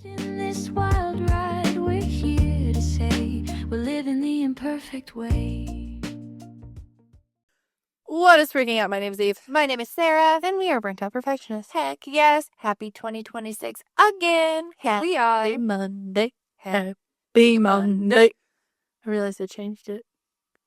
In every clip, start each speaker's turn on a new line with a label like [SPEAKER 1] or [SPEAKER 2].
[SPEAKER 1] In this wild ride, we're here to say we're living the imperfect way.
[SPEAKER 2] What is freaking out? My name is Eve.
[SPEAKER 3] My name is Sarah.
[SPEAKER 2] And we are Burnt Out Perfectionists.
[SPEAKER 3] Heck yes. Happy 2026 again.
[SPEAKER 2] Happy
[SPEAKER 3] We are.
[SPEAKER 2] Monday. Happy Monday. I realized I changed it.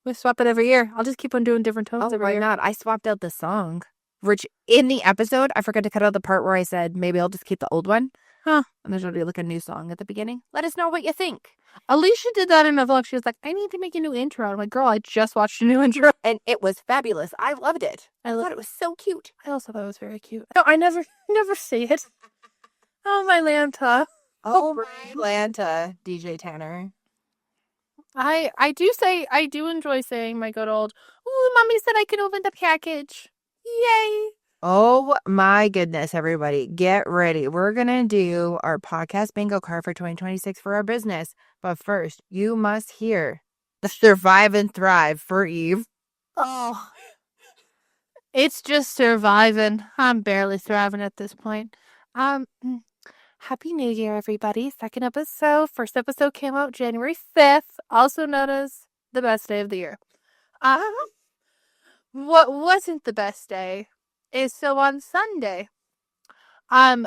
[SPEAKER 2] We swap it every year. I'll just keep on doing different tones every
[SPEAKER 3] why
[SPEAKER 2] year.
[SPEAKER 3] not? I swapped out the song. Which in the episode, I forgot to cut out the part where I said maybe I'll just keep the old one.
[SPEAKER 2] Huh.
[SPEAKER 3] And there's already like a new song at the beginning. Let us know what you think.
[SPEAKER 2] Alicia did that in a vlog. She was like, I need to make a new intro. I'm like, girl, I just watched a new intro.
[SPEAKER 3] And it was fabulous. I loved it.
[SPEAKER 2] I
[SPEAKER 3] thought it was so cute.
[SPEAKER 2] I also thought it was very cute. No, I never say it. Oh, my Lanta.
[SPEAKER 3] Oh, my Atlanta, DJ Tanner.
[SPEAKER 2] I do enjoy saying my good old, ooh, mommy said I could open the package. Yay.
[SPEAKER 3] Oh my goodness, everybody. Get ready. We're going to do our podcast bingo card for 2026 for our business. But first, you must hear the survive and thrive for Eve.
[SPEAKER 2] Oh. It's just surviving. I'm barely thriving at this point. Happy New Year, everybody. Second episode. First episode came out January 5th, also known as the best day of the year. What wasn't the best day is so on Sunday. I'm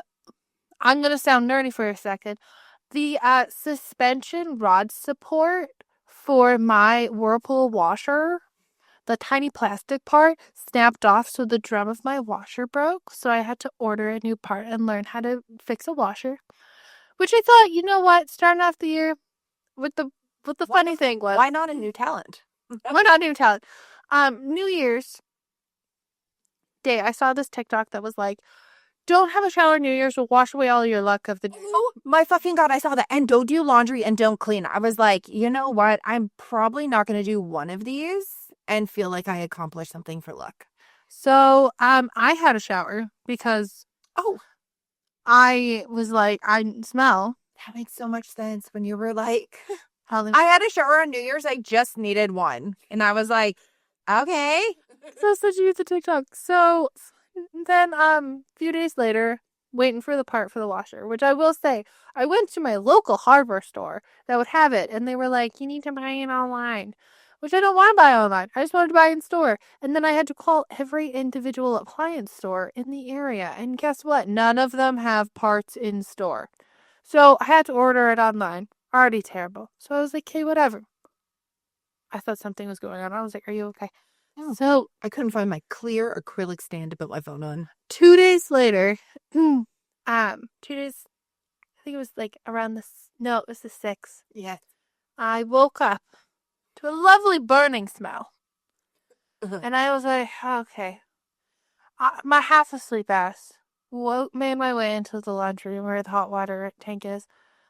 [SPEAKER 2] gonna sound nerdy for a second. The suspension rod support for my Whirlpool washer, the tiny plastic part, snapped off, so the drum of my washer broke. So I had to order a new part and learn how to fix a washer. Which I thought, you know what, starting off the year with the funny thing was,
[SPEAKER 3] why not a new talent?
[SPEAKER 2] Why not new talent? New Year's Day, I saw this TikTok that was like, don't have a shower New Year's will wash away all your luck of the day.
[SPEAKER 3] Oh my fucking God, I saw that. And don't do laundry and don't clean. I was like, you know what? I'm probably not going to do one of these and feel like I accomplished something for luck.
[SPEAKER 2] So, I had a shower because, I was like, I smell.
[SPEAKER 3] That makes so much sense when you were like,
[SPEAKER 2] I
[SPEAKER 3] I had a shower on New Year's. I just needed one. And I was like, okay.
[SPEAKER 2] So such a use of TikTok. So then, a few days later, waiting for the part for the washer, which I will say, I went to my local hardware store that would have it, and they were like, you need to buy it online, which I don't want to buy online. I just wanted to buy in store. And then I had to call every individual appliance store in the area. And guess what? None of them have parts in store. So I had to order it online. Already terrible. So I was like, okay, whatever. I thought something was going on. I was like, are you okay?
[SPEAKER 3] Oh.
[SPEAKER 2] So
[SPEAKER 3] I couldn't find my clear acrylic stand to put my phone on.
[SPEAKER 2] 2 days later, 2 days, I think it was like around it was the 6th.
[SPEAKER 3] Yes.
[SPEAKER 2] I woke up to a lovely burning smell. And I was like, okay. My half asleep ass made my way into the laundry room where the hot water tank is.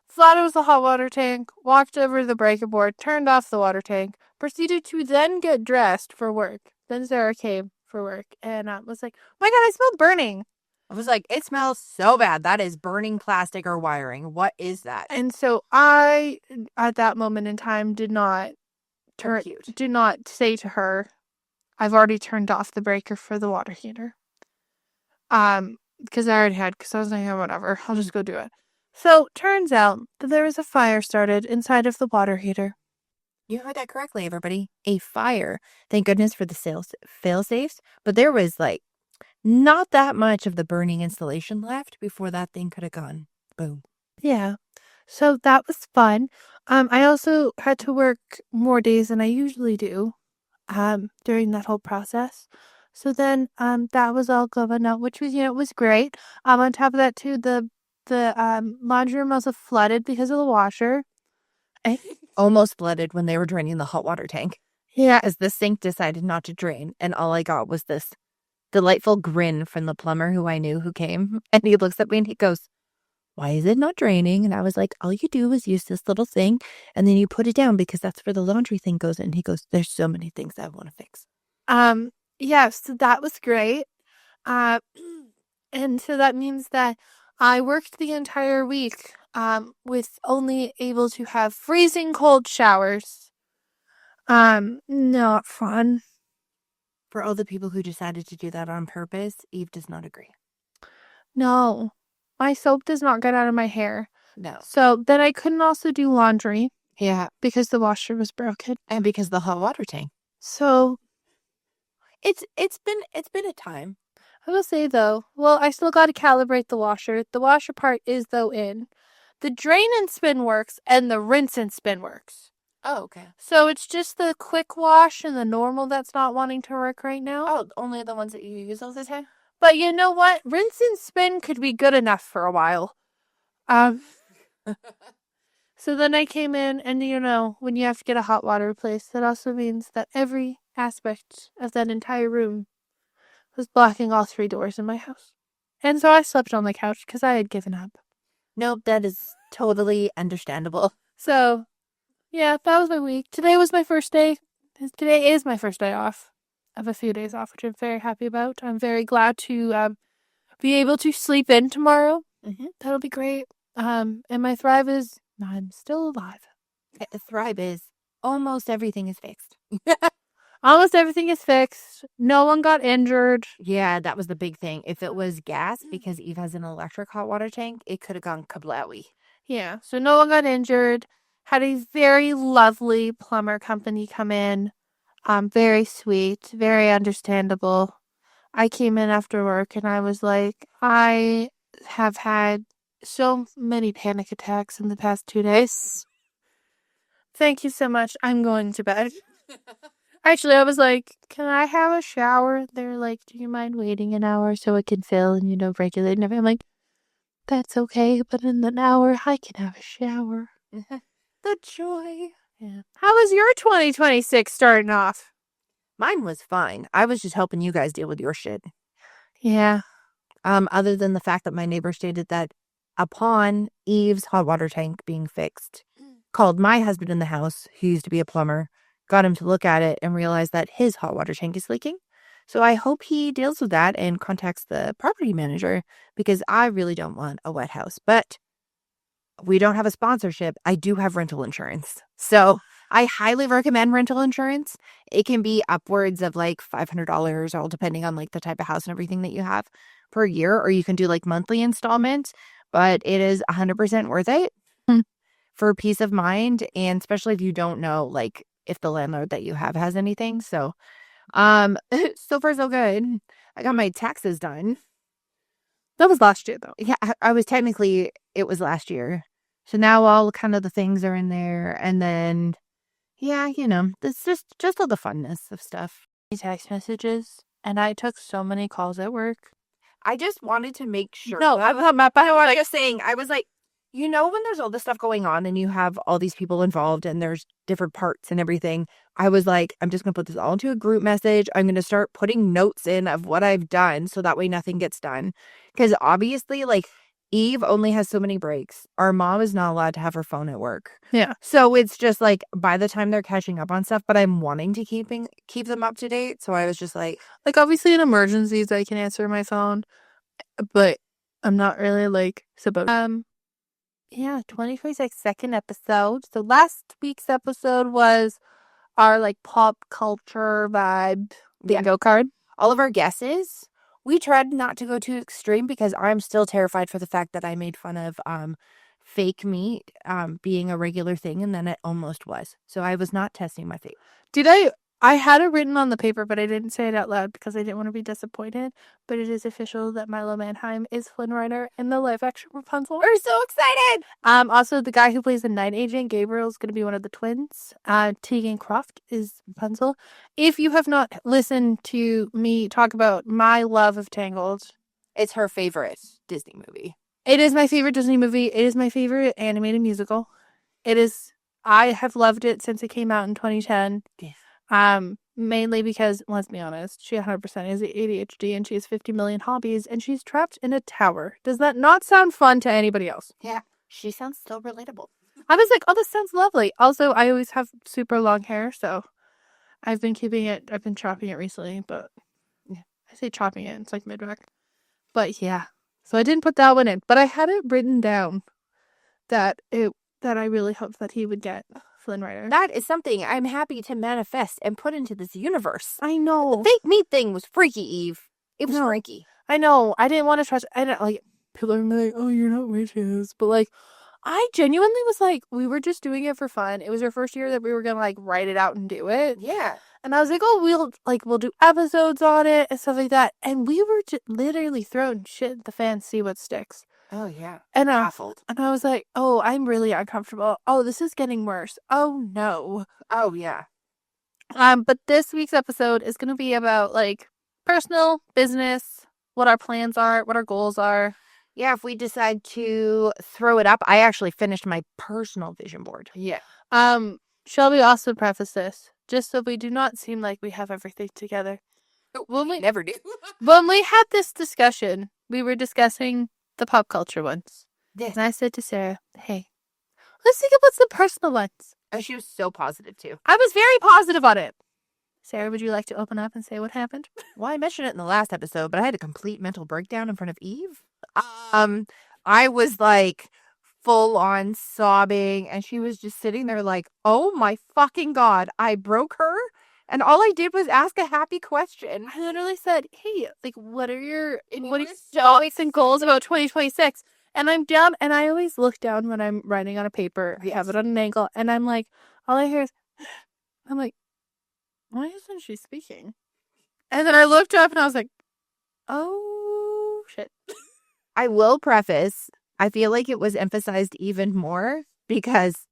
[SPEAKER 2] Thought it was the hot water tank, walked over to the breaker board, turned off the water tank, proceeded to then get dressed for work. Then Sarah came for work and was like, oh my God, I smell burning.
[SPEAKER 3] I was like, it smells so bad. That is burning plastic or wiring. What is that?
[SPEAKER 2] And so I, at that moment in time, did not say to her, I've already turned off the breaker for the water heater. Because I already had, because I was like, oh, whatever, I'll just go do it. So, turns out that there was a fire started inside of the water heater.
[SPEAKER 3] You heard that correctly, everybody. A fire. Thank goodness for the fail-safes. But there was, like, not that much of the burning insulation left before that thing could have gone. Boom.
[SPEAKER 2] Yeah. So, that was fun. I also had to work more days than I usually do during that whole process. So then that was all going out, which was, was great. On top of that, too, the laundry room also flooded because of the washer.
[SPEAKER 3] Almost flooded when they were draining the hot water tank.
[SPEAKER 2] Yeah.
[SPEAKER 3] As the sink decided not to drain. And all I got was this delightful grin from the plumber who I knew who came. And he looks at me and he goes, why is it not draining? And I was like, all you do is use this little thing and then you put it down because that's where the laundry thing goes in. He goes, there's so many things I want to fix.
[SPEAKER 2] Yeah, so that was great. And so that means that I worked the entire week with only able to have freezing cold showers. Not fun.
[SPEAKER 3] For all the people who decided to do that on purpose, Eve does not agree.
[SPEAKER 2] No, my soap does not get out of my hair.
[SPEAKER 3] No.
[SPEAKER 2] So then I couldn't also do laundry
[SPEAKER 3] Yeah.
[SPEAKER 2] because the washer was broken.
[SPEAKER 3] And because the hot water tank.
[SPEAKER 2] So
[SPEAKER 3] It's been a time.
[SPEAKER 2] I will say though, well, I still got to calibrate the washer. The washer part is though in. The drain and spin works and the rinse and spin works.
[SPEAKER 3] Oh, okay.
[SPEAKER 2] So it's just the quick wash and the normal that's not wanting to work right now.
[SPEAKER 3] Oh, only the ones that you use all the time?
[SPEAKER 2] But you know what? Rinse and spin could be good enough for a while. So then I came in and when you have to get a hot water replaced, that also means that every aspect of that entire room was blocking all 3 doors in my house. And so I slept on the couch because I had given up.
[SPEAKER 3] Nope, that is totally understandable.
[SPEAKER 2] So, yeah, that was my week. Today was my first day. Today is my first day off. I have a few days off, which I'm very happy about. I'm very glad to be able to sleep in tomorrow.
[SPEAKER 3] Mm-hmm.
[SPEAKER 2] That'll be great. And my Thrive is I'm still alive.
[SPEAKER 3] The Thrive is almost everything is fixed.
[SPEAKER 2] Almost everything is fixed. No one got injured.
[SPEAKER 3] Yeah, that was the big thing. If it was gas, because Eve has an electric hot water tank, it could have gone kablowy.
[SPEAKER 2] Yeah, so no one got injured. Had a very lovely plumber company come in. Very sweet, very understandable. I came in after work and I was like, I have had so many panic attacks in the past 2 days. Thank you so much. I'm going to bed. Actually, I was like, can I have a shower? They're like, do you mind waiting an hour so it can fill and, regulate and everything? I'm like, that's okay, but in an hour, I can have a shower.
[SPEAKER 3] The joy.
[SPEAKER 2] Yeah. How was your 2026 starting off?
[SPEAKER 3] Mine was fine. I was just helping you guys deal with your shit.
[SPEAKER 2] Yeah.
[SPEAKER 3] Other than the fact that my neighbor stated that upon Eve's hot water tank being fixed, called my husband in the house, who used to be a plumber, got him to look at it and realized that his hot water tank is leaking. So I hope he deals with that and contacts the property manager because I really don't want a wet house. But we don't have a sponsorship. I do have rental insurance. So I highly recommend rental insurance. It can be upwards of like $500, all depending on like the type of house and everything that you have per year, or you can do like monthly installments, but it is 100% worth it for peace of mind. And especially if you don't know, like if the landlord that you have has anything. So, so far so good. I got my taxes done.
[SPEAKER 2] That was last year though.
[SPEAKER 3] Yeah, I was technically, it was last year. So now all kind of the things are in there. And then, yeah, it's just all the funness of stuff.
[SPEAKER 2] Text messages, and I took so many calls at work.
[SPEAKER 3] I just wanted to make sure.
[SPEAKER 2] No, I'm not by
[SPEAKER 3] like I was saying, I was like, when there's all this stuff going on and you have all these people involved and there's different parts and everything, I was like, I'm just going to put this all into a group message. I'm going to start putting notes in of what I've done so that way nothing gets done. Because obviously, like, Eve only has so many breaks. Our mom is not allowed to have her phone at work.
[SPEAKER 2] Yeah.
[SPEAKER 3] So it's just like by the time they're catching up on stuff, but I'm wanting to keep them up to date. So I was just like
[SPEAKER 2] obviously in emergencies I can answer my phone, but I'm not really like supposed. Yeah, 2026 second episode. So last week's episode was our like pop culture vibe bingo card.
[SPEAKER 3] All of our guesses. We tried not to go too extreme because I'm still terrified for the fact that I made fun of fake meat being a regular thing, and then it almost was. So I was not testing my fate.
[SPEAKER 2] I had it written on the paper, but I didn't say it out loud because I didn't want to be disappointed. But it is official that Milo Manheim is Flynn Rider in the live action Rapunzel.
[SPEAKER 3] We're so excited!
[SPEAKER 2] Also, the guy who plays the night agent, Gabriel, is going to be one of the twins. Tegan Croft is Rapunzel. If you have not listened to me talk about my love of Tangled,
[SPEAKER 3] it's her favorite Disney movie.
[SPEAKER 2] It is my favorite Disney movie. It is my favorite animated musical. I have loved it since it came out in 2010.
[SPEAKER 3] Yes.
[SPEAKER 2] Mainly because, let's be honest, she 100% is ADHD and she has 50 million hobbies and she's trapped in a tower. Does that not sound fun to anybody else?
[SPEAKER 3] Yeah, she sounds so relatable.
[SPEAKER 2] I was like, oh, this sounds lovely. Also, I always have super long hair, so I've been chopping it recently, but yeah, I say chopping it, it's like mid-back. But yeah, so I didn't put that one in, but I had it written down that I really hoped that he would get Flynn Rider.
[SPEAKER 3] That is something I'm happy to manifest and put into this universe.
[SPEAKER 2] I know.
[SPEAKER 3] The fake meat thing was freaky, Eve. It was freaky.
[SPEAKER 2] I know. I didn't want to trust. I don't like. People are like, "Oh, you're not witches," but like, I genuinely was like, we were just doing it for fun. It was our first year that we were gonna like write it out and do it.
[SPEAKER 3] Yeah.
[SPEAKER 2] And I was like, oh, we'll do episodes on it and stuff like that. And we were just literally throwing shit at the fan, see what sticks.
[SPEAKER 3] Oh, yeah.
[SPEAKER 2] And
[SPEAKER 3] Baffled.
[SPEAKER 2] and I was like, oh, I'm really uncomfortable. Oh, this is getting worse. Oh no.
[SPEAKER 3] Oh, yeah.
[SPEAKER 2] But this week's episode is gonna be about like personal, business, what our plans are, what our goals are.
[SPEAKER 3] Yeah, if we decide to throw it up, I actually finished my personal vision board.
[SPEAKER 2] Yeah. Shall we also preface this, just so we do not seem like we have everything together? When we
[SPEAKER 3] never do.
[SPEAKER 2] when we had this discussion, we were discussing the pop culture ones.
[SPEAKER 3] Yes.
[SPEAKER 2] And I said to Sarah, hey, let's think about some personal ones.
[SPEAKER 3] And she was so positive, too.
[SPEAKER 2] I was very positive on it. Sarah, would you like to open up and say what happened?
[SPEAKER 3] Well, I mentioned it in the last episode, but I had a complete mental breakdown in front of Eve. I was like full on sobbing, and she was just sitting there like, oh my fucking God, I broke her. And all I did was ask a happy question.
[SPEAKER 2] I literally said, hey, like, what are your hopes and goals about 2026? And I'm down, and I always look down when I'm writing on a paper. I have it on an angle, and I'm like, all I hear is, I'm like, why isn't she speaking? And then I looked up, and I was like, oh, shit.
[SPEAKER 3] I will preface, I feel like it was emphasized even more because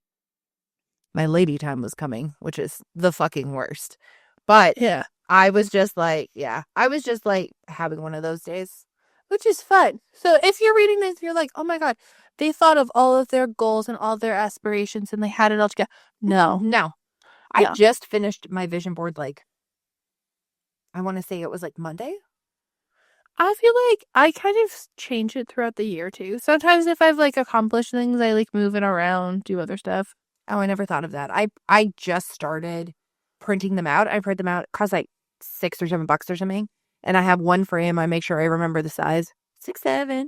[SPEAKER 3] my lady time was coming, which is the fucking worst. But
[SPEAKER 2] Yeah.
[SPEAKER 3] I was just like, having one of those days.
[SPEAKER 2] Which is fun. So if you're reading this, you're like, oh my God, they thought of all of their goals and all their aspirations and they had it all together. No.
[SPEAKER 3] No.
[SPEAKER 2] Yeah.
[SPEAKER 3] I just finished my vision board, like, I want to say it was like Monday.
[SPEAKER 2] I feel like I kind of change it throughout the year too. Sometimes if I've like accomplished things, I like move it around, do other stuff.
[SPEAKER 3] Oh, I never thought of that. I just started printing them out. I print them out. It costs like $6 or $7 or something. And I have one frame. I make sure I remember the size. 6'7"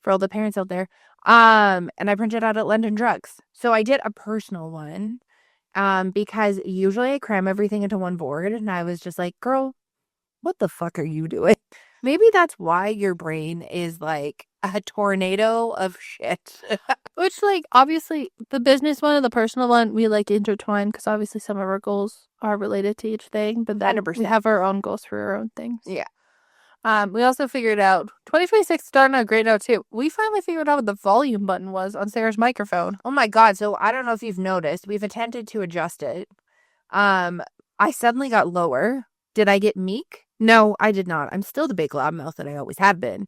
[SPEAKER 3] for all the parents out there. And I print it out at London Drugs. So I did a personal one. Because usually I cram everything into one board. And I was just like, girl, what the fuck are you doing? Maybe that's why your brain is like a tornado of shit.
[SPEAKER 2] Which, like, obviously, the business one and the personal one, we like intertwine because obviously some of our goals are related to each thing, but then
[SPEAKER 3] 100%.
[SPEAKER 2] we have our own goals for our own things.
[SPEAKER 3] Yeah.
[SPEAKER 2] We also figured out 2026 starting out a great note too. We finally figured out what the volume button was on Sarah's microphone.
[SPEAKER 3] Oh my God. So I don't know if you've noticed, we've attempted to adjust it. I suddenly got lower. Did I get meek? No, I did not. I'm still the big loudmouth that I always have been.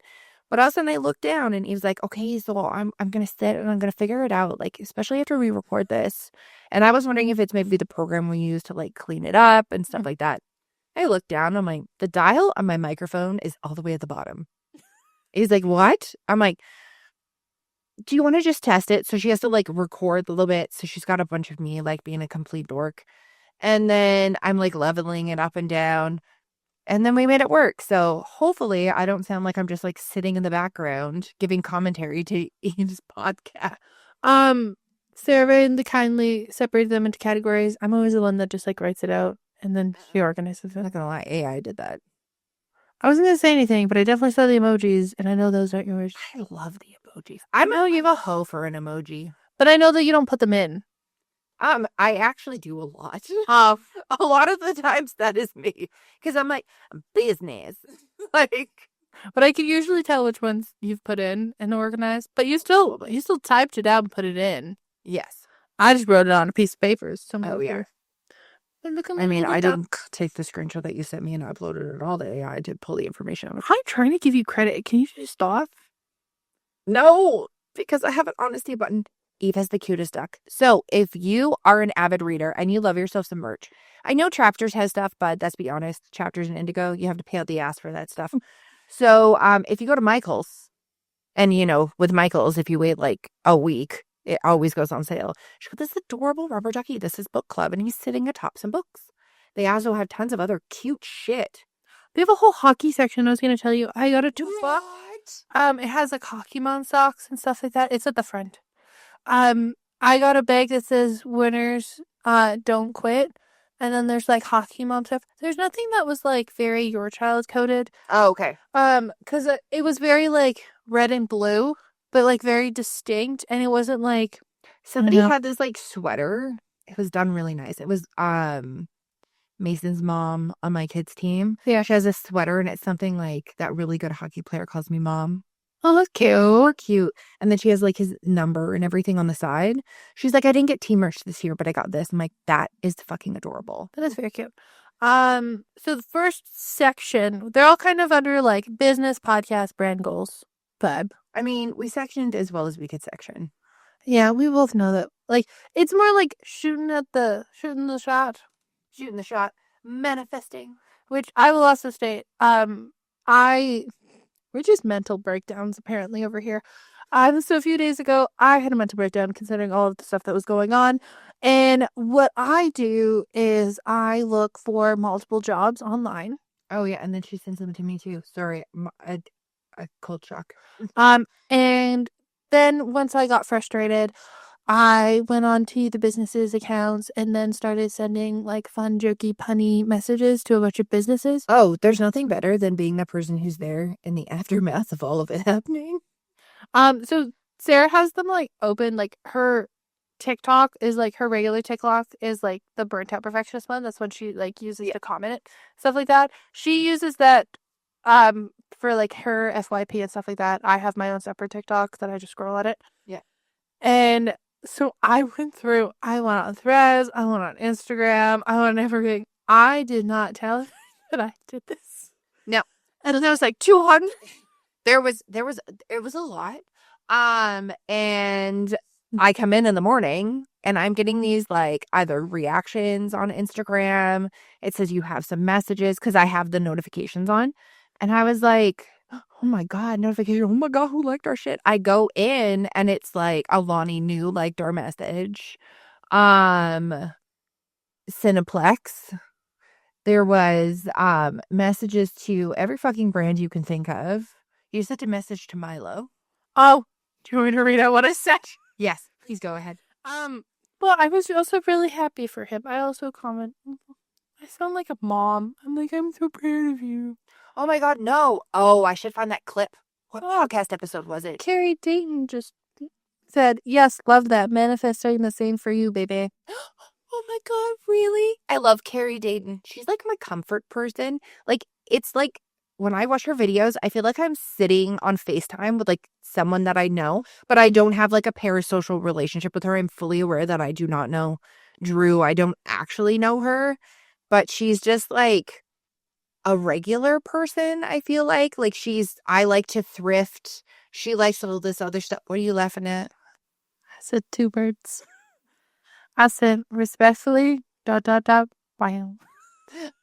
[SPEAKER 3] But all of a sudden I looked down and he was like, okay, so I'm going to sit and I'm going to figure it out, like, especially after we record this. And I was wondering if it's maybe the program we use to like clean it up and stuff like that. I looked down. I'm like, the dial on my microphone is all the way at the bottom. He's like, what? I'm like, do you want to just test it? So she has to like record a little bit. So she's got a bunch of me like being a complete dork. And then I'm like leveling it up and down. And then we made it work. So hopefully I don't sound like I'm just like sitting in the background giving commentary to Eve's podcast.
[SPEAKER 2] Sarah very kindly separated them into categories. I'm always the one that just like writes it out and then she organizes
[SPEAKER 3] I'm
[SPEAKER 2] it.
[SPEAKER 3] not gonna lie, AI did that.
[SPEAKER 2] I wasn't gonna say anything, but I definitely saw the emojis and I know those aren't yours.
[SPEAKER 3] I love the emojis. I'm a hoe for an emoji.
[SPEAKER 2] But I know that you don't put them in.
[SPEAKER 3] I actually do a lot. A lot of the times that is me. Because I'm like, business. Like,
[SPEAKER 2] but I can usually tell which ones you've put in and organized. But you still typed it out and put it in.
[SPEAKER 3] yes.
[SPEAKER 2] I just wrote it on a piece of paper.
[SPEAKER 3] Oh, yeah.
[SPEAKER 2] I mean,
[SPEAKER 3] I didn't take the screenshot that you sent me and uploaded it all to AI to pull the information out.
[SPEAKER 2] I'm trying to give you credit. Can you just stop?
[SPEAKER 3] No, because I have an honesty button. Eve has the cutest duck. So if you are an avid reader and you love yourself some merch, I know Chapters has stuff, but let's be honest, Chapters and Indigo, you have to pay out the ass for that stuff. So if you go to Michael's, and you know, with Michael's, if you wait like a week, it always goes on sale. She got this adorable rubber ducky. This is book club, and he's sitting atop some books. They also have tons of other cute shit.
[SPEAKER 2] They have a whole hockey section. I was going to tell you. I got a tufa.
[SPEAKER 3] What?
[SPEAKER 2] It has like hockey mom socks and stuff like that. It's at the front. I got a bag that says winners don't quit. And then there's like hockey mom stuff. There's nothing that was like very your child coded.
[SPEAKER 3] Oh, okay.
[SPEAKER 2] Because it was very like red and blue. but like very distinct, and it wasn't like
[SPEAKER 3] Somebody
[SPEAKER 2] Yeah.
[SPEAKER 3] had this like sweater. It was done really nice. It was Mason's mom on my kids' team.
[SPEAKER 2] Yeah.
[SPEAKER 3] She has a sweater and it's something like that really good hockey player calls me mom.
[SPEAKER 2] Oh, that's cute.
[SPEAKER 3] Cute. And then she has like his number and everything on the side. She's like, I didn't get team merch this year, but I got this. I'm like, that is fucking adorable.
[SPEAKER 2] That is very cute. So the first section, they're all kind of under like business, podcast, brand goals vibe.
[SPEAKER 3] I mean, we sectioned as well as we could section.
[SPEAKER 2] Yeah, we both know that. Like, it's more like shooting the shot,
[SPEAKER 3] Shooting the shot, manifesting.
[SPEAKER 2] which I will also state. We're just mental breakdowns apparently over here. So a few days ago, I had a mental breakdown considering all of the stuff that was going on. And what I do is I look for multiple jobs online.
[SPEAKER 3] Oh yeah, and then she sends them to me too. Sorry, a cold shock.
[SPEAKER 2] And then once I got frustrated, I went on to the businesses' accounts and then started sending like fun, jokey, punny messages to a bunch of businesses.
[SPEAKER 3] Oh, there's nothing better than being the person who's there in the aftermath of all of it happening.
[SPEAKER 2] So Sarah has them like open, like her TikTok is like her regular TikTok is like the burnt out perfectionist one. That's what she like uses to comment, stuff like that. She uses that for like her FYP and stuff like that. I have my own separate TikTok that I just scroll at it.
[SPEAKER 3] Yeah.
[SPEAKER 2] And so I went on Threads, I went on Instagram, I went on everything. I did not tell her that I did this.
[SPEAKER 3] No.
[SPEAKER 2] And then it was like 200.
[SPEAKER 3] It was a lot. And I come in the morning and I'm getting these like either reactions on Instagram. It says you have some messages because I have the notifications on. And I was like, oh my God, notification. Oh my God, who liked our shit? I go in and it's like Alani New liked our message. Cineplex. There was messages to every fucking brand you can think of. You sent a message to Milo.
[SPEAKER 2] Oh, do you want me to read out what I said?
[SPEAKER 3] Yes, please go ahead.
[SPEAKER 2] Well, I was also really happy for him. I also comment, I sound like a mom. I'm like, I'm so proud of you.
[SPEAKER 3] Oh my God, no. Oh, I should find that clip. What podcast episode was it?
[SPEAKER 2] Carrie Dayton just said, yes, love that. Manifesting the same for you, baby.
[SPEAKER 3] Oh my God, really? I love Carrie Dayton. She's like my comfort person. Like, it's like when I watch her videos, I feel like I'm sitting on FaceTime with like someone that I know, but I don't have like a parasocial relationship with her. I'm fully aware that I do not know Drew. I don't actually know her, but she's just like a regular person, I feel like. Like I like to thrift. She likes all this other stuff. What are you laughing at?
[SPEAKER 2] I said two words. I said, respectfully, ... Wow.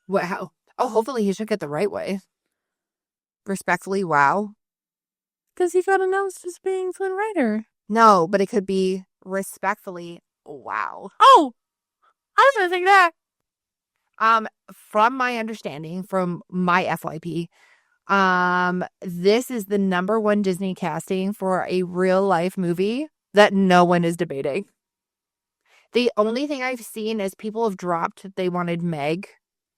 [SPEAKER 3] Wow. Oh, hopefully he took it the right way. Respectfully, wow.
[SPEAKER 2] Because he got announced as being Flynn Rider.
[SPEAKER 3] No, but it could be respectfully, wow.
[SPEAKER 2] Oh! I was going to think that.
[SPEAKER 3] From my understanding, from my FYP, this is the #1 Disney casting for a real life movie that no one is debating. The only thing I've seen is people have dropped that they wanted Meg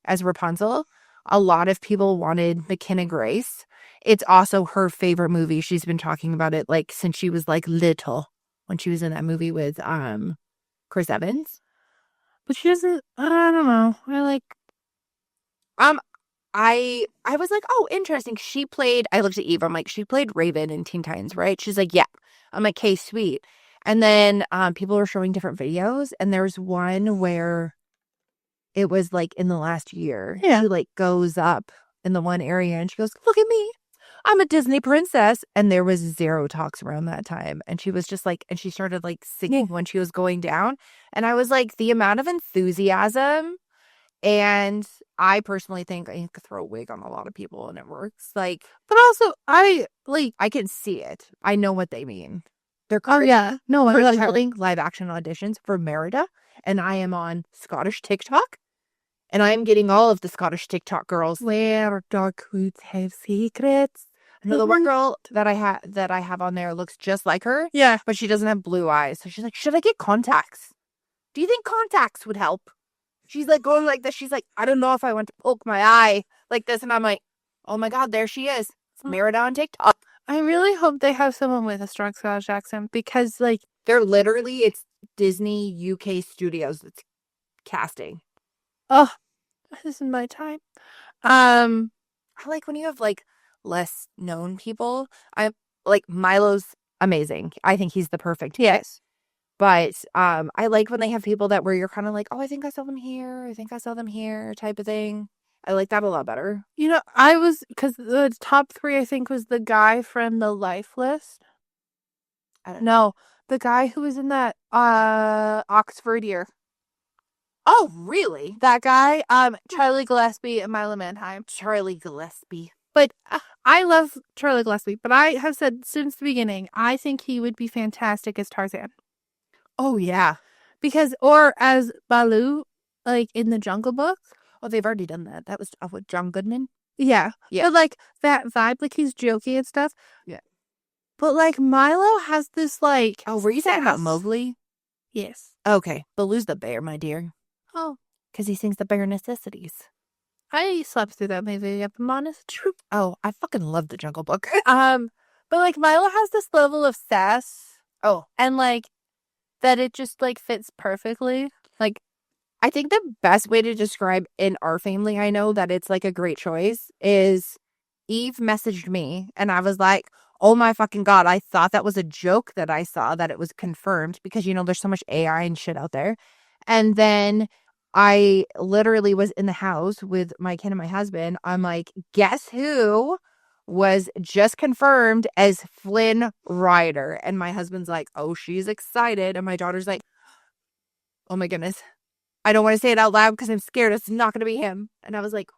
[SPEAKER 3] as Rapunzel. A lot of people wanted McKenna Grace. It's also her favorite movie. She's been talking about it like since she was like little, when she was in that movie with Chris Evans.
[SPEAKER 2] But she doesn't, I don't know.
[SPEAKER 3] I was like, oh, interesting. I looked at Eve. I'm like, she played Raven in Teen Titans, right? She's like, yeah. I'm like, okay, sweet. And then people were showing different videos, and there's one where it was like in the last year.
[SPEAKER 2] Yeah.
[SPEAKER 3] She like goes up in the one area and she goes, look at me. I'm a Disney princess. And there was zero talks around that time. And she was just like, and she started like singing when she was going down. And I was like, the amount of enthusiasm. And I personally think I could throw a wig on a lot of people and it works. Like,
[SPEAKER 2] but also, I
[SPEAKER 3] can see it. I know what they mean. They're
[SPEAKER 2] holding
[SPEAKER 3] live action auditions for Merida. And I am on Scottish TikTok. And I am getting all of the Scottish TikTok girls.
[SPEAKER 2] Where dark roots have secrets.
[SPEAKER 3] The one girl that I have on there looks just like her.
[SPEAKER 2] Yeah.
[SPEAKER 3] But she doesn't have blue eyes. So she's like, should I get contacts? Do you think contacts would help? She's like going like this. She's like, I don't know if I want to poke my eye like this. And I'm like, oh my God, there she is. It's Merida on TikTok.
[SPEAKER 2] I really hope they have someone with a strong Scottish accent because, like,
[SPEAKER 3] They're literally, it's Disney UK Studios that's casting.
[SPEAKER 2] oh, this is my time.
[SPEAKER 3] I like when you have like less known people. I like Milo's amazing. I think he's the perfect fit.
[SPEAKER 2] Yes.
[SPEAKER 3] But I like when they have people that where you're kind of like, oh, I think I saw them here. I think I saw them here type of thing. I like that a lot better.
[SPEAKER 2] You know, because the top 3, I think, was the guy from The Life List.
[SPEAKER 3] I don't
[SPEAKER 2] No, the guy who was in that Oxfordier.
[SPEAKER 3] Oh, really?
[SPEAKER 2] That guy, Charlie Gillespie and Milo Manheim.
[SPEAKER 3] Charlie Gillespie.
[SPEAKER 2] But I love Charlie Gillespie, but I have said since the beginning, I think he would be fantastic as Tarzan.
[SPEAKER 3] Oh, yeah.
[SPEAKER 2] Or as Baloo, like in the Jungle Book.
[SPEAKER 3] Oh, they've already done that. That was with John Goodman.
[SPEAKER 2] Yeah.
[SPEAKER 3] Yeah.
[SPEAKER 2] But like that vibe, like he's jokey and stuff.
[SPEAKER 3] Yeah.
[SPEAKER 2] But like Milo has this like.
[SPEAKER 3] Oh, were you talking about
[SPEAKER 2] sass.
[SPEAKER 3] Mowgli?
[SPEAKER 2] Yes.
[SPEAKER 3] Okay. Baloo's the bear, my dear.
[SPEAKER 2] Oh.
[SPEAKER 3] Because he sings the bare necessities.
[SPEAKER 2] I slept through that movie, if I'm honest.
[SPEAKER 3] Oh, I fucking love the Jungle Book.
[SPEAKER 2] But like Milo has this level of sass.
[SPEAKER 3] Oh.
[SPEAKER 2] And like that it just like fits perfectly. Like
[SPEAKER 3] I think the best way to describe in our family, I know that it's like a great choice, is Eve messaged me and I was like, oh my fucking God, I thought that was a joke that I saw, that it was confirmed because, you know, there's so much AI and shit out there. And then I literally was in the house with my kid and my husband. I'm like, guess who was just confirmed as Flynn Rider? And my husband's like, oh, she's excited. And my daughter's like, oh my goodness. I don't want to say it out loud because I'm scared it's not going to be him. And I was like,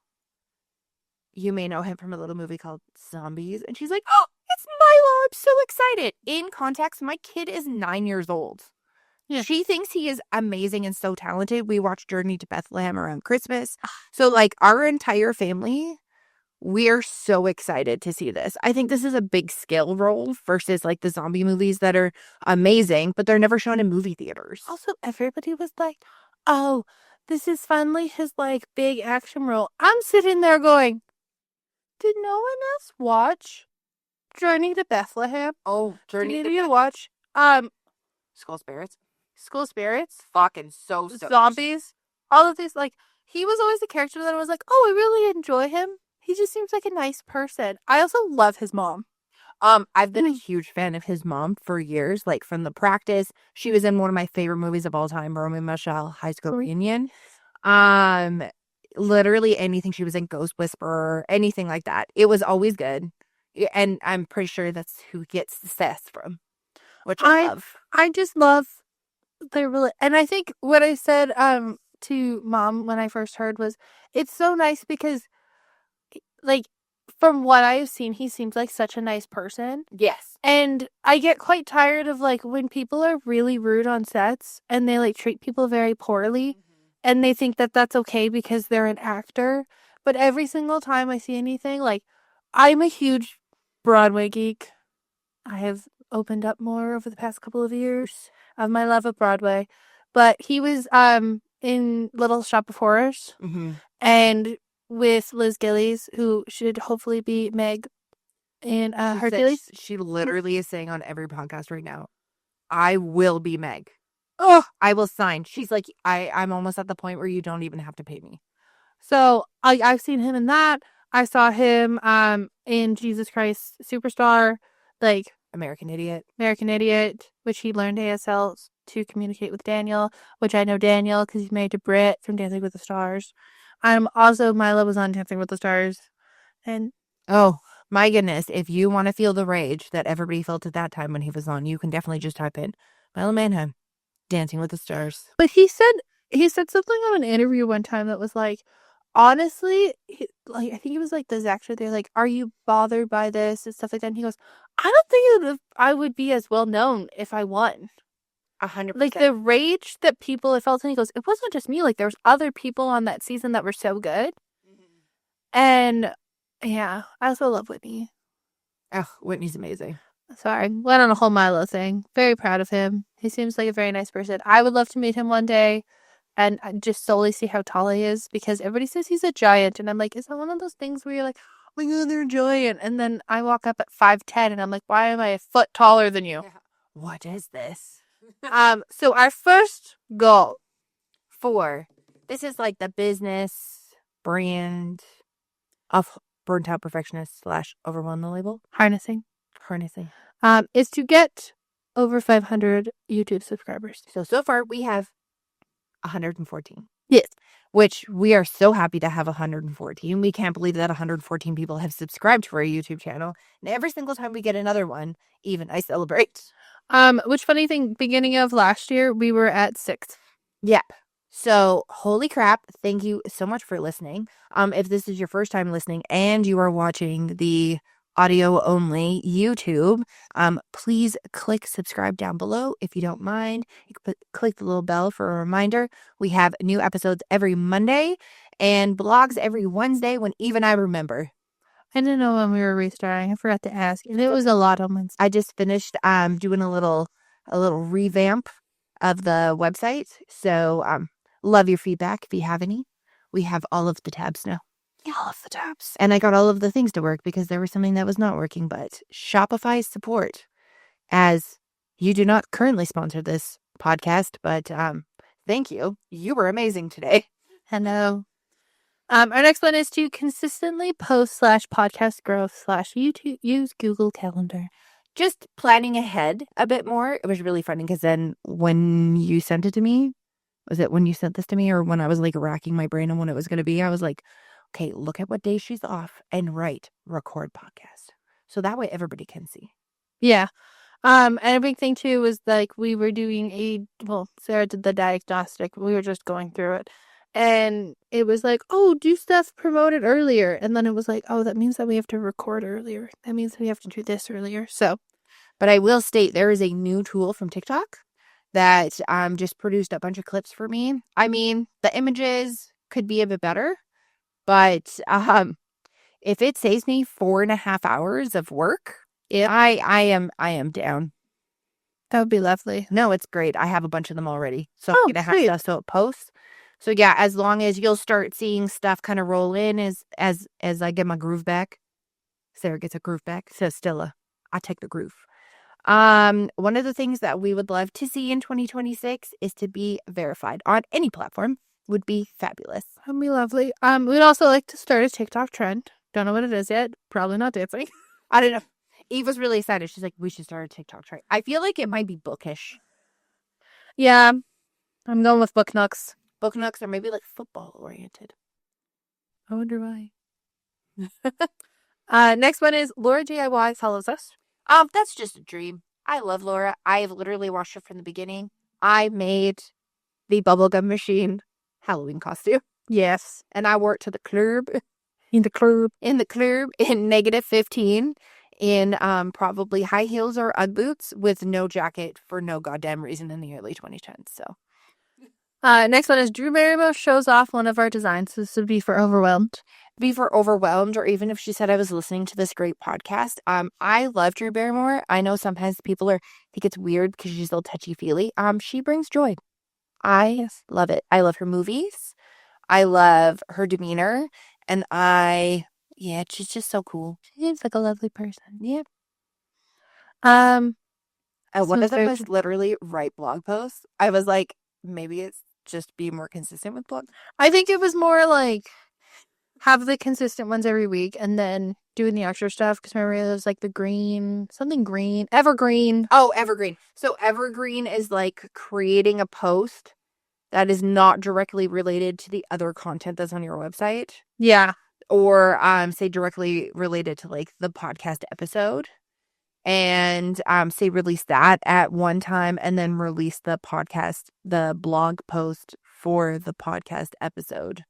[SPEAKER 3] you may know him from a little movie called Zombies. And she's like, oh, it's Milo. I'm so excited. In context, my kid is 9 years old.
[SPEAKER 2] Yeah.
[SPEAKER 3] She thinks he is amazing and so talented. We watched Journey to Bethlehem around Christmas. So, like, our entire family, we're so excited to see this. I think this is a big scale role versus, like, the zombie movies that are amazing, but they're never shown in movie theaters.
[SPEAKER 2] Also, everybody was like, oh, this is finally his, like, big action role. I'm sitting there going, did no one else watch Journey to Bethlehem?
[SPEAKER 3] Oh,
[SPEAKER 2] Did you watch,
[SPEAKER 3] Skull Spirits.
[SPEAKER 2] School Spirits?
[SPEAKER 3] Fucking so
[SPEAKER 2] Zombies? All of these, like, he was always a character that I was like, oh, I really enjoy him. He just seems like a nice person. I also love his mom.
[SPEAKER 3] I've been a huge fan of his mom for years, like from The Practice. She was in one of my favorite movies of all time, Romeo and Michelle, High School Reunion. Literally anything she was in, Ghost Whisperer, anything like that. It was always good. And I'm pretty sure that's who he gets the sass from, which I love.
[SPEAKER 2] I just love their and I think what I said to Mom when I first heard was, it's so nice because, like, from what I've seen, he seems like such a nice person.
[SPEAKER 3] Yes.
[SPEAKER 2] And I get quite tired of, like, when people are really rude on sets and they, like, treat people very poorly and they think that that's okay because they're an actor. But every single time I see anything, like, I'm a huge Broadway geek. I have opened up more over the past couple of years of my love of Broadway. But he was in Little Shop of Horrors and with Liz Gillies, who should hopefully be Meg in Hercules.
[SPEAKER 3] She literally is saying on every podcast right now, I will be Meg.
[SPEAKER 2] Oh,
[SPEAKER 3] I will sign. She's like, I'm almost at the point where you don't even have to pay me.
[SPEAKER 2] So I've seen him in that. I saw him in Jesus Christ Superstar, like
[SPEAKER 3] American Idiot,
[SPEAKER 2] which he learned ASL to communicate with Daniel, which I know Daniel because he's married to Britt from Dancing with the Stars. Also, Milo was on Dancing with the Stars. And
[SPEAKER 3] oh my goodness, if you want to feel the rage that everybody felt at that time when he was on, you can definitely just type in Milo Manheim, Dancing with the Stars.
[SPEAKER 2] But he said something on an interview one time that was like, honestly, I think it was like this actor, they're like, are you bothered by this and stuff like that? And he goes, I don't think I would be as well known if I won.
[SPEAKER 3] 100%.
[SPEAKER 2] Like the rage that people had felt, and he goes, it wasn't just me, like there was other people on that season that were so good. And yeah, I also love Whitney.
[SPEAKER 3] Oh, Whitney's amazing.
[SPEAKER 2] Sorry, went on a whole Milo thing. Very proud of him. He seems like a very nice person. I would love to meet him one day and just solely see how tall he is because everybody says he's a giant. And I'm like, is that one of those things where you're like, my God, they're giant. And then I walk up at 5'10", and I'm like, why am I a foot taller than you?
[SPEAKER 3] What is this?
[SPEAKER 2] So our first goal.
[SPEAKER 3] 4. This is like the business brand of Burnt Out Perfectionist / Overwhelm the Label.
[SPEAKER 2] Harnessing. Is to get over 500 YouTube subscribers.
[SPEAKER 3] So far we have 114.
[SPEAKER 2] Yes.
[SPEAKER 3] Which we are so happy to have 114. We can't believe that 114 people have subscribed to our YouTube channel. And every single time we get another one, even I celebrate.
[SPEAKER 2] Which funny thing, beginning of last year, we were at 6.
[SPEAKER 3] Yep. So, holy crap, thank you so much for listening. If this is your first time listening and you are watching the audio only YouTube, please click subscribe down below if you don't mind. You can click the little bell for a reminder. We have new episodes every Monday and blogs every Wednesday when even I remember.
[SPEAKER 2] I didn't know when we were restarting. I forgot to ask. And it was a lot on Wednesday.
[SPEAKER 3] I just finished doing a little revamp of the website. So, love your feedback if you have any. We have all of the tabs now.
[SPEAKER 2] Yeah, all of the tabs.
[SPEAKER 3] And I got all of the things to work because there was something that was not working. But Shopify support, as you do not currently sponsor this podcast, but thank you. You were amazing today.
[SPEAKER 2] Hello. Our next one is to consistently post /podcast growth / use Google Calendar.
[SPEAKER 3] Just planning ahead a bit more. It was really funny because then when you sent it to me, was it when you sent this to me or when I was like racking my brain on when it was going to be? I was like, okay, look at what day she's off and record podcast. So that way everybody can see.
[SPEAKER 2] Yeah. And a big thing too was like we were doing Sarah did the diagnostic. We were just going through it. And it was like, oh, do stuff, promote it earlier. And then it was like, oh, that means that we have to record earlier. That means we have to do this earlier. So,
[SPEAKER 3] but I will state there is a new tool from TikTok that just produced a bunch of clips for me. I mean, the images could be a bit better, but if it saves me 4.5 hours of work, I am down.
[SPEAKER 2] That would be lovely.
[SPEAKER 3] No, it's great. I have a bunch of them already. So I'm gonna have to post. So yeah, as long as you'll start seeing stuff kind of roll in as I get my groove back. Sarah gets a groove back. So Stella, I take the groove. One of the things that we would love to see in 2026 is to be verified on any platform. Would be fabulous.
[SPEAKER 2] That'd be lovely. We'd also like to start a TikTok trend. Don't know what it is yet. Probably not dancing.
[SPEAKER 3] I don't know. Eve was really excited. She's like, we should start a TikTok trend. I feel like it might be bookish.
[SPEAKER 2] Yeah. I'm going with book nooks.
[SPEAKER 3] Book nooks are maybe like football oriented.
[SPEAKER 2] I wonder why. Next one is Laura DIY follows us.
[SPEAKER 3] That's just a dream. I love Laura. I've literally watched her from the beginning. I made the bubblegum machine Halloween costume.
[SPEAKER 2] Yes.
[SPEAKER 3] And I wore it to the club.
[SPEAKER 2] In the club
[SPEAKER 3] in -15 in probably high heels or Ugg boots with no jacket for no goddamn reason in the early 2010s. So
[SPEAKER 2] next one is Drew Barrymore shows off one of our designs. This would be for Overwhelmed.
[SPEAKER 3] Or even if she said I was listening to this great podcast. I love Drew Barrymore. I know sometimes people think it's weird because she's a little touchy-feely. She brings joy. I love it. I love her movies. I love her demeanor. And she's just so cool.
[SPEAKER 2] She seems like a lovely person.
[SPEAKER 3] Yep.
[SPEAKER 2] One
[SPEAKER 3] of them was literally write blog posts. I was like, maybe it's just be more consistent with blogs.
[SPEAKER 2] I think it was more like have the consistent ones every week and then doing the extra stuff. Because remember, it was like the green, something green, evergreen.
[SPEAKER 3] Oh, evergreen. So evergreen is like creating a post that is not directly related to the other content that's on your website.
[SPEAKER 2] Yeah.
[SPEAKER 3] Or say directly related to like the podcast episode. And say release that at one time and then release the blog post for the podcast episode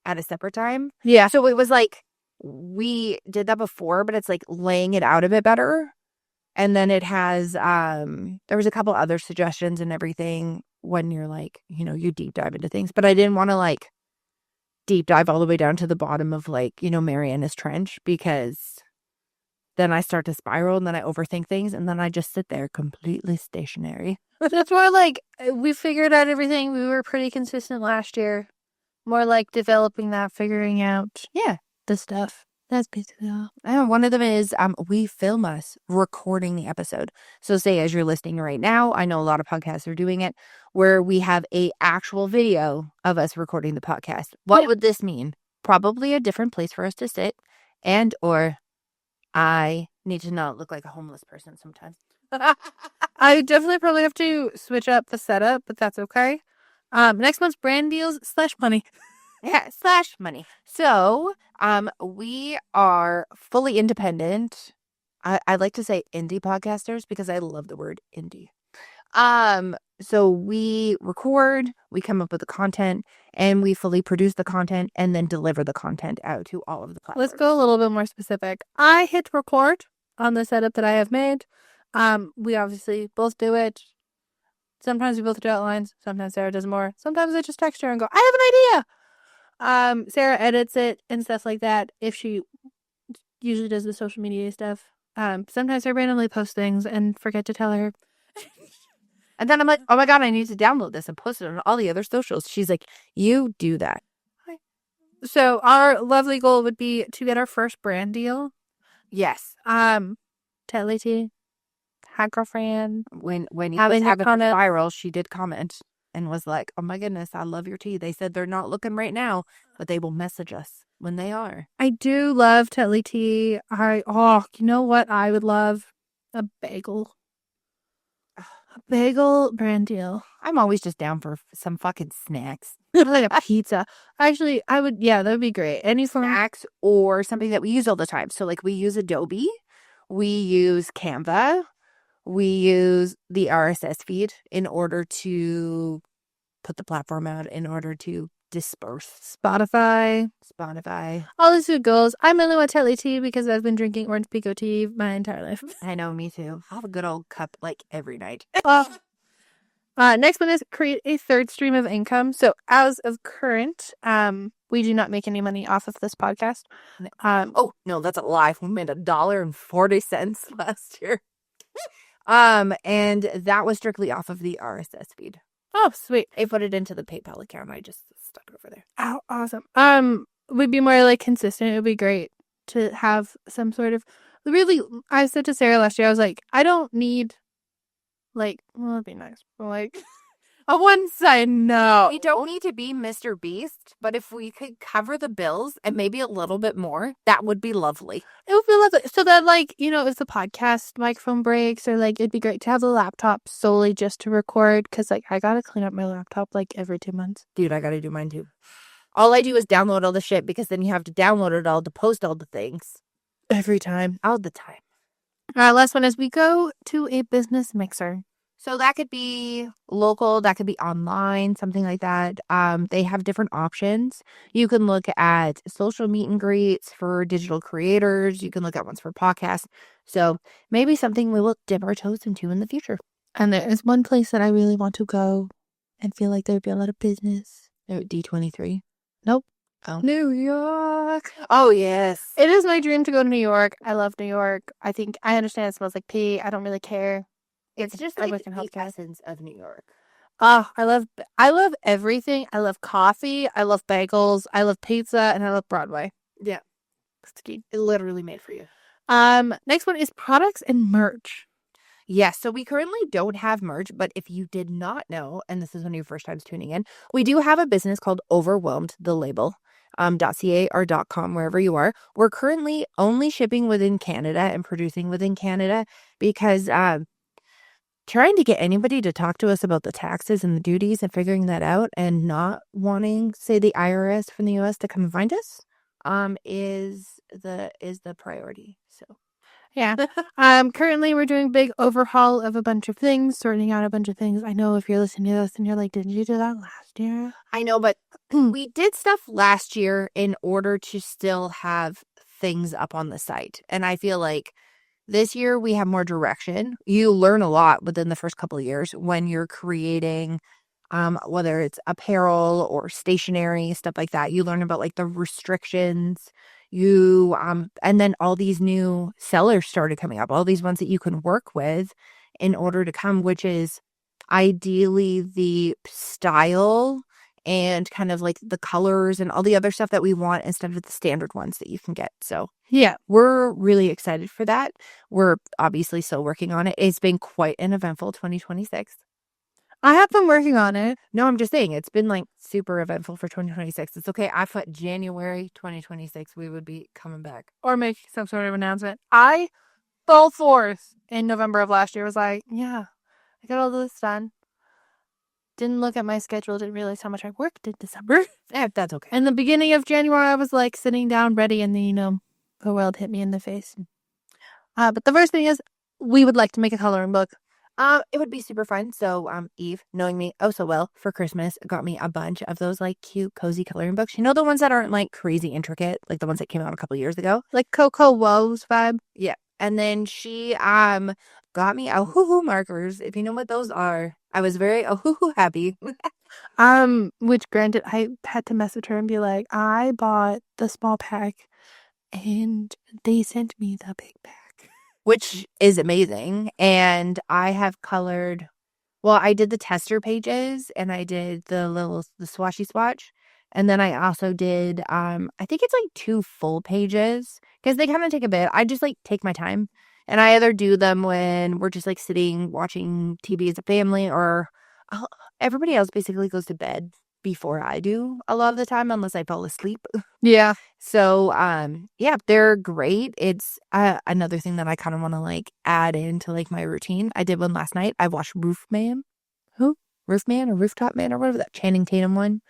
[SPEAKER 3] at a separate time.
[SPEAKER 2] Yeah.
[SPEAKER 3] So it was like we did that before, but it's like laying it out a bit better. And then it has there was a couple other suggestions and everything when you're like, you deep dive into things. But I didn't want to like deep dive all the way down to the bottom of like, Mariana's Trench, because then I start to spiral and then I overthink things and then I just sit there completely stationary.
[SPEAKER 2] That's more like we figured out everything. We were pretty consistent last year. More like developing that, figuring out
[SPEAKER 3] the
[SPEAKER 2] stuff. That's basically all.
[SPEAKER 3] And one of them is we film us recording the episode. So say as you're listening right now, I know a lot of podcasts are doing it, where we have a actual video of us recording the podcast. What would this mean? Probably a different place for us to sit, and or I need to not look like a homeless person sometimes.
[SPEAKER 2] I definitely probably have to switch up the setup, but that's okay. Next month's brand deals / money.
[SPEAKER 3] Yeah, / money. So, we are fully independent. I like to say indie podcasters because I love the word indie. So we record, we come up with the content, and we fully produce the content and then deliver the content out to all of the platforms.
[SPEAKER 2] Let's go a little bit more specific. I hit record on the setup that I have made. We obviously both do it. Sometimes we both do outlines. Sometimes Sarah does more. Sometimes I just text her and go, I have an idea. Sarah edits it and stuff like that. If she usually does the social media stuff. Sometimes I randomly post things and forget to tell her.
[SPEAKER 3] And then I'm like, oh my God, I need to download this and post it on all the other socials. She's like, you do that.
[SPEAKER 2] So our lovely goal would be to get our first brand deal.
[SPEAKER 3] Yes.
[SPEAKER 2] Telly T, Hot Girlfriend.
[SPEAKER 3] When you
[SPEAKER 2] Having
[SPEAKER 3] have
[SPEAKER 2] a
[SPEAKER 3] it
[SPEAKER 2] comment.
[SPEAKER 3] viral, she did comment and was like, oh my goodness, I love your tea. They said they're not looking right now, but they will message us when they are.
[SPEAKER 2] I do love Telly T. You know what I would love? A bagel. A bagel brand deal.
[SPEAKER 3] I'm always just down for some fucking snacks.
[SPEAKER 2] Like a pizza. Actually, I would, that would be great. Any form
[SPEAKER 3] Snacks or something that we use all the time. So like we use Adobe, we use Canva, we use the RSS feed in order to put the platform out, in order to disperse.
[SPEAKER 2] Spotify. All these good goals. I mainly want Telly Tea because I've been drinking orange pico tea my entire life.
[SPEAKER 3] I know, me too. I'll have a good old cup like every night.
[SPEAKER 2] Next one is create a third stream of income. So as of current, we do not make any money off of this podcast.
[SPEAKER 3] Oh no, that's a lie. We made $1.40 last year. And that was strictly off of the RSS feed.
[SPEAKER 2] Oh, sweet.
[SPEAKER 3] I put it into the PayPal account. I just stuck it over there.
[SPEAKER 2] Oh, awesome. We'd be more like consistent. It would be great to have some sort of really. I said to Sarah last year, I was like, I don't need it'd be nice, but like a one side. No,
[SPEAKER 3] we don't need to be Mr. Beast, but if we could cover the bills and maybe a little bit more, that would be lovely.
[SPEAKER 2] It would be lovely. So that if the podcast microphone breaks or it'd be great to have the laptop solely just to record because I gotta clean up my laptop every 2 months.
[SPEAKER 3] Dude, I gotta do mine too. All I do is download all the shit because then you have to download it all to post all the things.
[SPEAKER 2] Every time.
[SPEAKER 3] All the time.
[SPEAKER 2] Last one is we go to a business mixer.
[SPEAKER 3] So that could be local, that could be online, something like that. They have different options. You can look at social meet and greets for digital creators. You can look at ones for podcasts. So maybe something we will dip our toes into in the future.
[SPEAKER 2] And there is one place that I really want to go and feel like there'd be a lot of business.
[SPEAKER 3] D23.
[SPEAKER 2] Nope.
[SPEAKER 3] Oh.
[SPEAKER 2] New York.
[SPEAKER 3] Oh, yes.
[SPEAKER 2] It is my dream to go to New York. I love New York. I understand it smells like pee. I don't really care.
[SPEAKER 3] It's just
[SPEAKER 2] I
[SPEAKER 3] like
[SPEAKER 2] work in
[SPEAKER 3] the
[SPEAKER 2] healthcare.
[SPEAKER 3] essence of New York.
[SPEAKER 2] I love everything. I love coffee. I love bagels. I love pizza, and I love Broadway.
[SPEAKER 3] Yeah.
[SPEAKER 2] It's
[SPEAKER 3] literally made for you.
[SPEAKER 2] Next one is products and merch.
[SPEAKER 3] Yes, so we currently don't have merch, but if you did not know, and this is one of your first times tuning in, we do have a business called Overwhelmed, the label, .ca or .com, wherever you are. We're currently only shipping within Canada and producing within Canada because trying to get anybody to talk to us about the taxes and the duties and figuring that out and not wanting, say, the IRS from the US to come and find us is the priority. So
[SPEAKER 2] yeah. Currently we're doing big overhaul of a bunch of things, sorting out a bunch of things. I know if you're listening to this and you're like, didn't you do that last year?
[SPEAKER 3] I know, but we did stuff last year in order to still have things up on the site. And I feel like this year we have more direction. You learn a lot within the first couple of years when you're creating, whether it's apparel or stationery, stuff like that. You learn about the restrictions. And then all these new sellers started coming up, all these ones that you can work with in order to come, which is ideally the style and kind of like the colors and all the other stuff that we want instead of the standard ones that you can get. So
[SPEAKER 2] Yeah.
[SPEAKER 3] we're really excited for that. We're obviously still working on it. It's been quite an eventful 2026.
[SPEAKER 2] I have been working on it.
[SPEAKER 3] No, I'm just saying it's been like super eventful for 2026. It's okay. I thought January 2026 we would be coming back.
[SPEAKER 2] Or make some sort of announcement. I fell forth in November of last year. Was like, yeah, I got all this done. Didn't look at my schedule. Didn't realize how much I worked in December.
[SPEAKER 3] Yeah, that's okay.
[SPEAKER 2] In the beginning of January, I was like sitting down ready, and then, the world hit me in the face. But the first thing is, we would like to make a coloring book.
[SPEAKER 3] It would be super fun. So, Eve, knowing me oh so well, for Christmas, got me a bunch of those like cute, cozy coloring books. You know, the ones that aren't like crazy intricate, like the ones that came out a couple years ago.
[SPEAKER 2] Like Coco Woes vibe.
[SPEAKER 3] Yeah. And then she got me hoo markers. If you know what those are, I was very hoo happy.
[SPEAKER 2] Which granted, I had to message her and be like, I bought the small pack, and they sent me the big pack.
[SPEAKER 3] Which is amazing. And I have colored, well, I did the tester pages and I did the swatchy swatch. And then I also did, I think it's like 2 full pages because they kind of take a bit. I just like take my time, and I either do them when we're just like sitting watching TV as a family, or everybody else basically goes to bed before I do a lot of the time, unless I fall asleep.
[SPEAKER 2] Yeah.
[SPEAKER 3] So, yeah, they're great. It's another thing that I kind of want to like add into like my routine. I did one last night. I watched Roof Man. Who? Roof Man or Rooftop Man or whatever, that Channing Tatum one.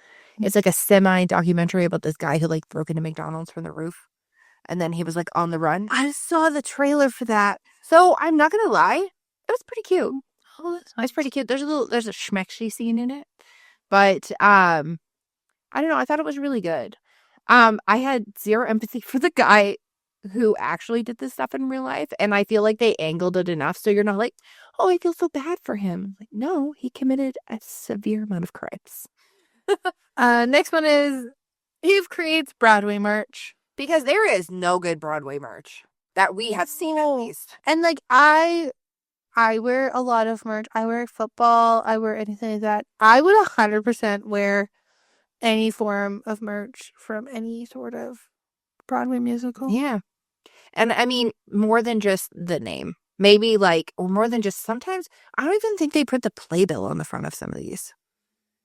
[SPEAKER 3] It's like a semi-documentary about this guy who like broke into McDonald's from the roof, and then he was like on the run.
[SPEAKER 2] I saw the trailer for that.
[SPEAKER 3] So I'm not gonna lie, it was pretty cute.
[SPEAKER 2] Oh, that's
[SPEAKER 3] It's pretty cute. There's a schmexy scene in it, but I don't know. I thought it was really good. I had zero empathy for the guy who actually did this stuff in real life, and I feel like they angled it enough so you're not like, oh, I feel so bad for him. Like, no, he committed a severe amount of crimes.
[SPEAKER 2] Next one is Eve creates Broadway merch.
[SPEAKER 3] Because there is no good Broadway merch that we have seen, at least.
[SPEAKER 2] And like I wear a lot of merch. I wear football. I wear anything like that. I would 100% wear any form of merch from any sort of Broadway musical.
[SPEAKER 3] Yeah. And I mean, more than just the name. Maybe like, or more than just sometimes, I don't even think they put the playbill on the front of some of these.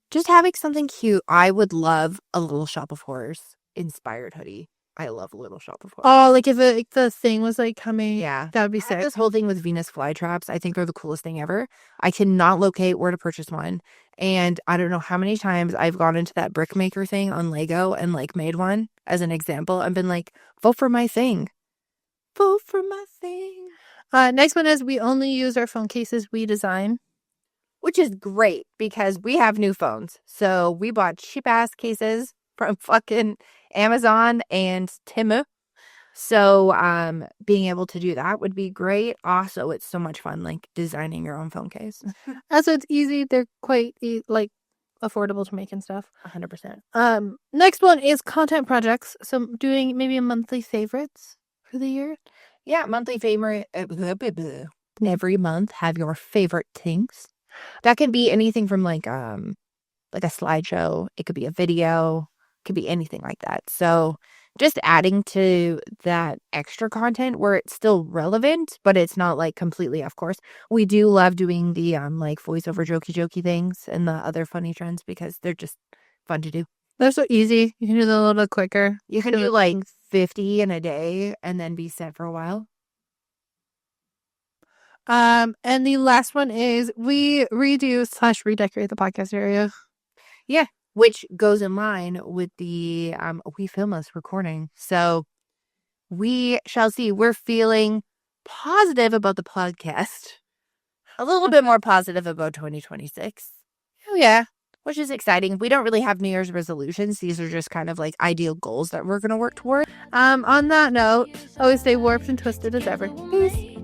[SPEAKER 3] Just having something cute. I would love a Little Shop of Horrors inspired hoodie. I love Little Shop of Horrors.
[SPEAKER 2] Oh, like if the thing was like coming,
[SPEAKER 3] Yeah.
[SPEAKER 2] that would be
[SPEAKER 3] I have
[SPEAKER 2] sick.
[SPEAKER 3] this whole thing with Venus flytraps. I think they're the coolest thing ever. I cannot locate where to purchase one. And I don't know how many times I've gone into that brick maker thing on Lego and like made one as an example and been like, vote for my thing. Vote for my thing.
[SPEAKER 2] Next one is we only use our phone cases we design.
[SPEAKER 3] Which is great because we have new phones. So we bought cheap ass cases from fucking Amazon and Temu. So being able to do that would be great. Also, it's so much fun like designing your own phone case.
[SPEAKER 2] Also, it's easy. They're quite like affordable to make and stuff.
[SPEAKER 3] 100%.
[SPEAKER 2] Next one is content projects. So doing maybe a monthly favorites for the year.
[SPEAKER 3] Yeah, monthly favorite. Every month, have your favorite things. That can be anything from like a slideshow. It could be a video. It could be anything like that. So just adding to that extra content where it's still relevant, but it's not like completely off course. We do love doing the like voiceover jokey things and the other funny trends because they're just fun to do.
[SPEAKER 2] They're so easy. You can do them a little bit quicker.
[SPEAKER 3] You can do like 50 in a day and then be set for a while.
[SPEAKER 2] And the last one is we redo/redecorate the podcast area.
[SPEAKER 3] Yeah, which goes in line with the We Film Us recording. So we shall see. We're feeling positive about the podcast. A little bit more positive about 2026.
[SPEAKER 2] Oh, yeah.
[SPEAKER 3] Which is exciting. We don't really have New Year's resolutions. These are just kind of like ideal goals that we're going to work toward.
[SPEAKER 2] On that note, always stay warped and twisted as ever. Peace.